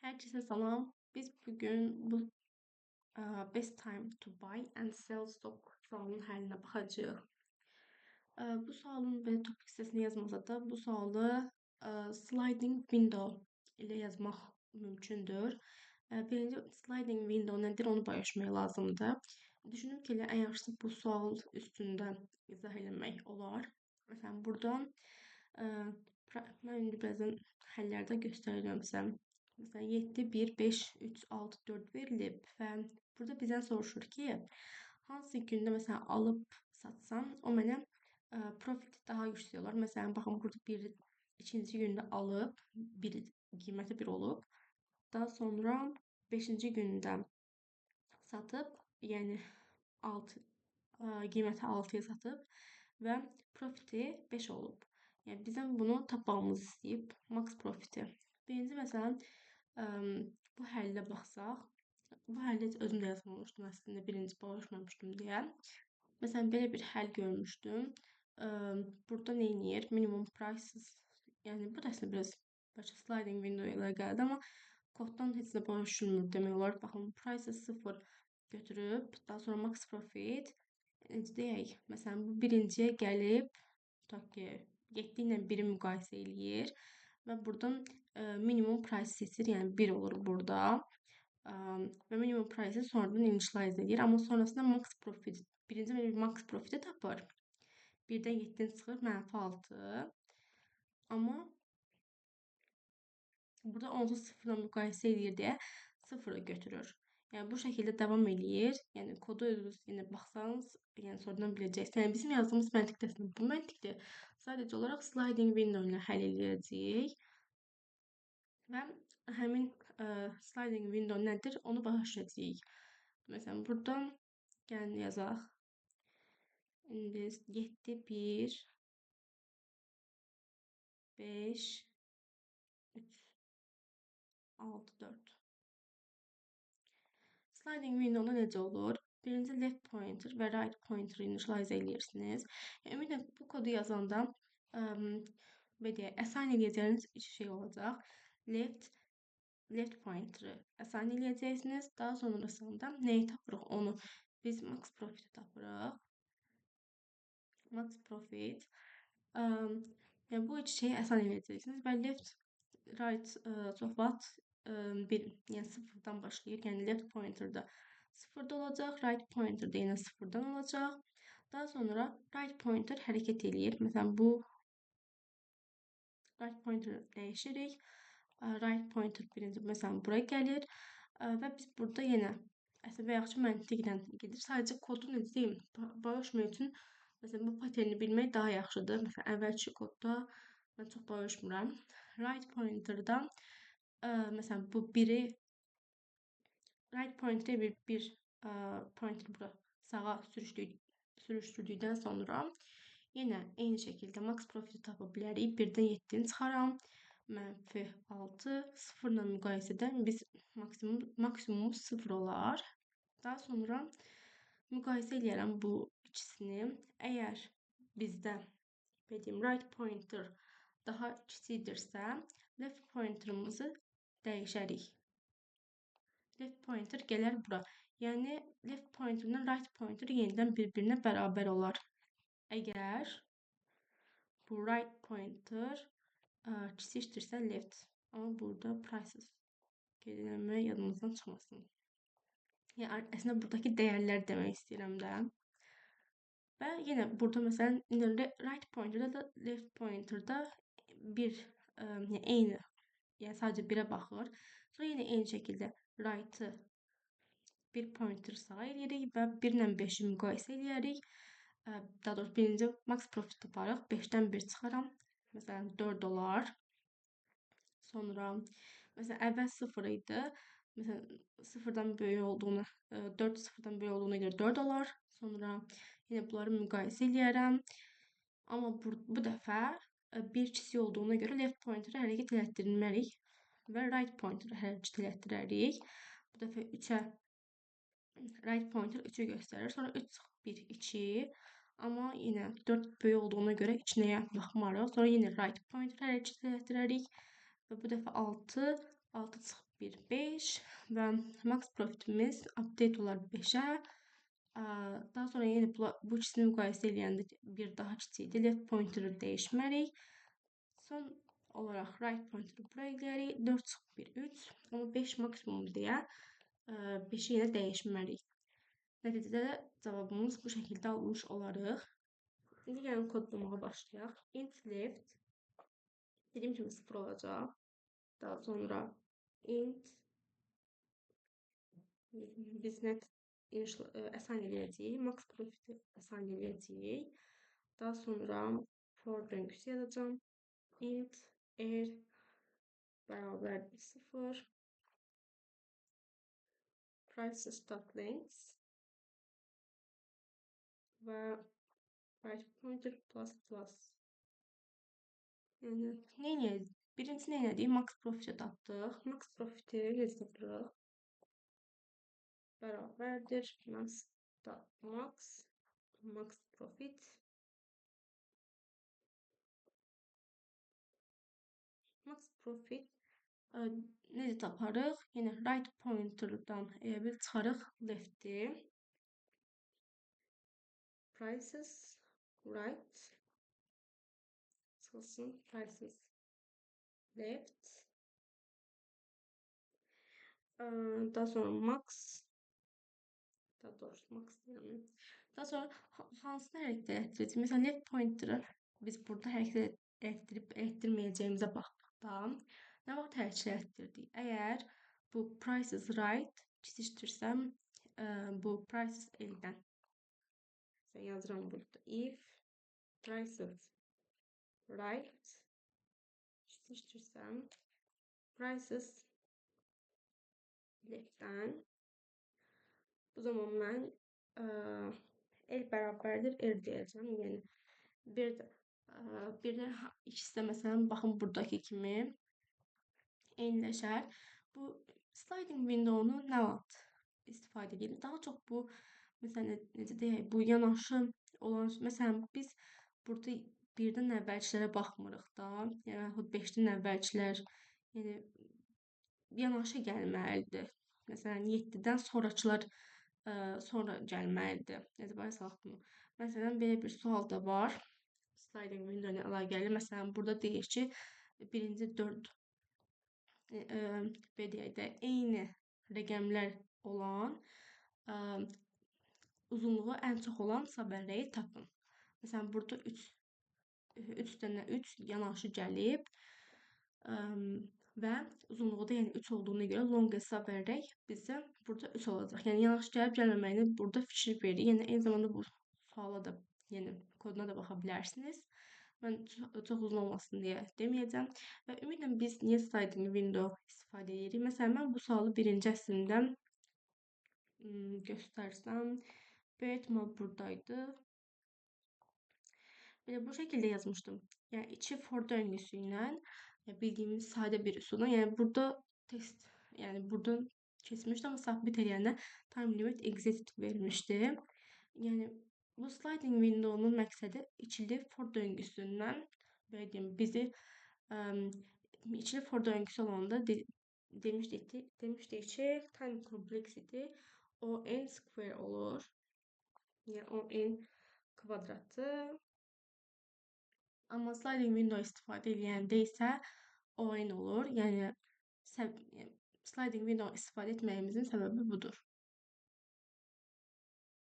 Herkese salam. Biz bugün bu best time to buy and sell stock sualının həllinə baxacağıq. Bu sualın belə topik hissəsini yazmasa da bu sualı sliding window ilə yazmaq mümkündür. Birinci sliding window nədir onu paylaşmaq lazımdır. Düşündüm ki, elə ən yaxşısı bu sual üstündə izah eləmək olar. Məsələn, buradan mən indi bəzən həllərdə göstərirəm sizə. Məsələn, 7, 1, 5, 3, 6, 4 verilib və burada bizdən soruşur ki, hansı gündə məsələn alıb satsam, o mənə profit daha yüksək olar. Məsələn, baxın burada ikinci gündə alıb, qiyməti 1 olub. Daha sonra 5-ci gündə satıb, yəni qiyməti 6-ya satıb və profiti 5 olub. Yəni bizdən bunu tapmamızı istəyib, max profiti. Birinci məsələn, bu həllə baxsaq, bu həllə heç özüm də yazmamışdım əslində, birinci paylaşmamışdım deyə. Məsələn, belə bir həll görmüşdüm. Burada nə edir? Minimum prices, yəni bu da əslində biraz bəlkə sliding window ilə gəldi, amma koddan heç nə paylaşılmır demək olar. Baxın, prices 0 götürüb, daha sonra max profit, deyək, məsələn, bu birinciyə gəlib, tutaq ki, 7 ilə 1-i müqayisə eləyir və buradan minimum price seçir, yəni 1 olur burada. Və minimum price sonradan initialize edir, amma sonrasında max profit, birinci max profiti tapır. 1-dən 7-dən çıxır -6. Amma burada onsuz 0-la müqayisə edir deyə 0-ı götürür. Yəni bu şəkildə davam eləyir. Yəni kodu özünüz yenə baxsanız, yəni sonradan biləcəksiniz. Yəni bizim yazdığımız məntiq də bu məntiqdir. Sadəcə olaraq sliding window ilə həll edəcəyik. Və həmin sliding window nədir, onu başa düşəcəyik. Məsələn, buradan gəlin yazaq. İndi 7, 1, 5, 3, 6, 4. Sliding window'da necə olur? Birinci left pointer və right pointer initialize edirsiniz. Ümumiyyətlə bu kodu yazanda assign edəcəyiniz iki şey olacaq. Left pointer'ı assign edəcəksiniz. Daha sonrasında nəyi tapırıq onu? Biz max profit tapırıq. Max profit. Yəni bu iki şeyi assign edəcəksiniz və left, right, what yəni 0-dan başlayır. Yəni left pointer-da 0-da olacaq, right pointer-da yenə 0-dan olacaq. Daha sonra right pointer hərəkət eləyir. Məsələn, bu right pointer dəyişirik. Right pointer birinci məsələn buraya gəlir və biz burada yenə əslində yaxşı məntiqlə gedir. Sadəcə kodu necə deyim, paylaşmaq üçün məsələn bu paterni bilmək daha yaxşıdır. Məsələn, əvvəlki kodda mən çox paylaşmıram. Right pointer-dan məsələn bu biri right pointer bir pointer bura sağa sürüşdürdükdən sonra yenə eyni şəkildə max profiti tapa bilərik. 1-dən 7-ni çıxaram. -6, 0-la müqayisədə biz maksimum 0 olar. Daha sonra müqayisə eləyərəm bu ikisini. Əgər bizdə right pointer daha kiçikdirsə, left pointerımızı dəyişərik. Left pointer gələr bura. Yəni left pointer-la right pointer yenidən bir-birinə bərabər olar. Əgər bu right pointer kiçikdirsə left. Amma burada prices qeyd etmək yadımızdan çıxmasın. Yəni əslində buradakı dəyərlər demək istəyirəm də. Və yenə burada məsələn right pointer-da da left pointer-da yəni eyni, yəni sadəcə 1-ə baxır. Sonra yenə eyni şəkildə right-ı bir pointer sağa eləyirik və 1 ilə 5-i müqayisə eləyərik. Daha doğrusu birinci max profit taparıq. 5-dən 1 çıxaram. Məsələn 4 olar. Sonra məsələn əvvəl 0 idi. Məsələn 0-dan böyük olduğunu, 4 0-dan böyük olduğuna görə 4 olar. Sonra yenə bunları müqayisə eləyərəm. Amma bu dəfə 1 kiçik olduğuna görə left pointer-ı hərəkət elətdirməliyik və right pointer-ı hərəkət elətdirərik. Bu dəfə 3-ə right pointer 3-ü göstərir. Sonra 3 çıx 1, 2. Amma yenə 4 böyük olduğuna görə içinəyə baxmarıq. Sonra yenə right pointer hərəkət elətdirərik və bu dəfə 6 6,5 və max profitimiz update olar 5-ə. Daha sonra yeni bu ikisini müqayisə edəndə bir daha kiçikdir. Left pointer'ı dəyişmərik. Son olaraq right pointer'ı buraya gəlirik. 4,3. Amma 5 maksimum deyə 5-i yenə dəyişmərik. Nəticədə cavabımız bu şəkildə almış olarıq. İndi gəlin kodlamağa başlayaq. Int left dediyim kimi 0 olacaq. Daha sonra int biz net assign edəcəyik. Max profit'i assign edəcəyik. Daha sonra for döngüsü yazacağım. Int r bərabər 0 prices.length və right pointer plus plus. Yəni nə edək? Birincisi nə edirik? Max profit'i tapdıq. Max profit'i necə tapırıq? Bərabərdir max profit necə taparıq? Yəni right pointer'dan bir çıxarıq left'i. Prices right çıxılsın prices left. Daha sonra max deyirəm. Daha sonra hansını hərəkət etdirəcəyik? Məsələn, left pointer'ı biz burada hərəkət etdirməyəcəyimizə baxdıqda nə vaxt hərəkət etdirdik? Əgər bu prices right kiçikdirsəm bu prices eldən yazıram burada. If prices right kiçikdirsəm prices leftdən bu zaman mən L bərabərdir R deyəcəm. Yəni bir də ikisi də məsələn baxın buradakı kimi eyniləşər. Bu sliding window-nu nə vaxt istifadə edilir? Daha çox bu məsələn necə deyək, bu yanaşı olan məsələn biz burada birdən əvvəlkilərə baxmırıq da. Yəni yaxud 5-dən əvvəlkilər yəni yanaşı gəlməlidir. Məsələn 7-dən sonrakılar sonra gəlməlidir. Necə başlayaq bunu? Məsələn, belə bir sual da var. Sliding window ilə əlaqəli. Məsələn, burada deyir ki, birinci 4 belə deyək də, eyni rəqəmlər olan uzunluğu ən çox olan sabərəyi tapın. Məsələn, burada 3 dənə 3 yanaşı gəlib və uzunluğu da yəni 3 olduğuna görə longest sabərək bizə burada 3 olacaq. Yəni yanaşı gəlib gəlməməyini burada fikir verir. Yəni eyni zamanda bu suala da, yəni koduna da baxa bilərsiniz. Mən çox uzun olmasın deyə deməyəcəm. Və ümidlə biz niyə sliding window istifadə edirik? Məsələn, mən bu sualı birinci əslində göstərsəm, böyük ehtimal buradaydı. Belə bu şəkildə yazmışdım. Yəni içi for döngüsü ilə bildiyimiz sadə bir üsulla. Yəni burada test, yəni buradan keçmişdi, amma submit edəndə time limit exit verilmişdi. Yəni bu sliding window-nun məqsədi içili for döngüsündən belə deyim, bizi içili for döngüsü olanda demişdik ki, time complexity o n square olur. Yəni o n kvadratı. Amma sliding window istifadə edəndə isə o n olur. Yəni sliding window istifadə etməyimizin səbəbi budur.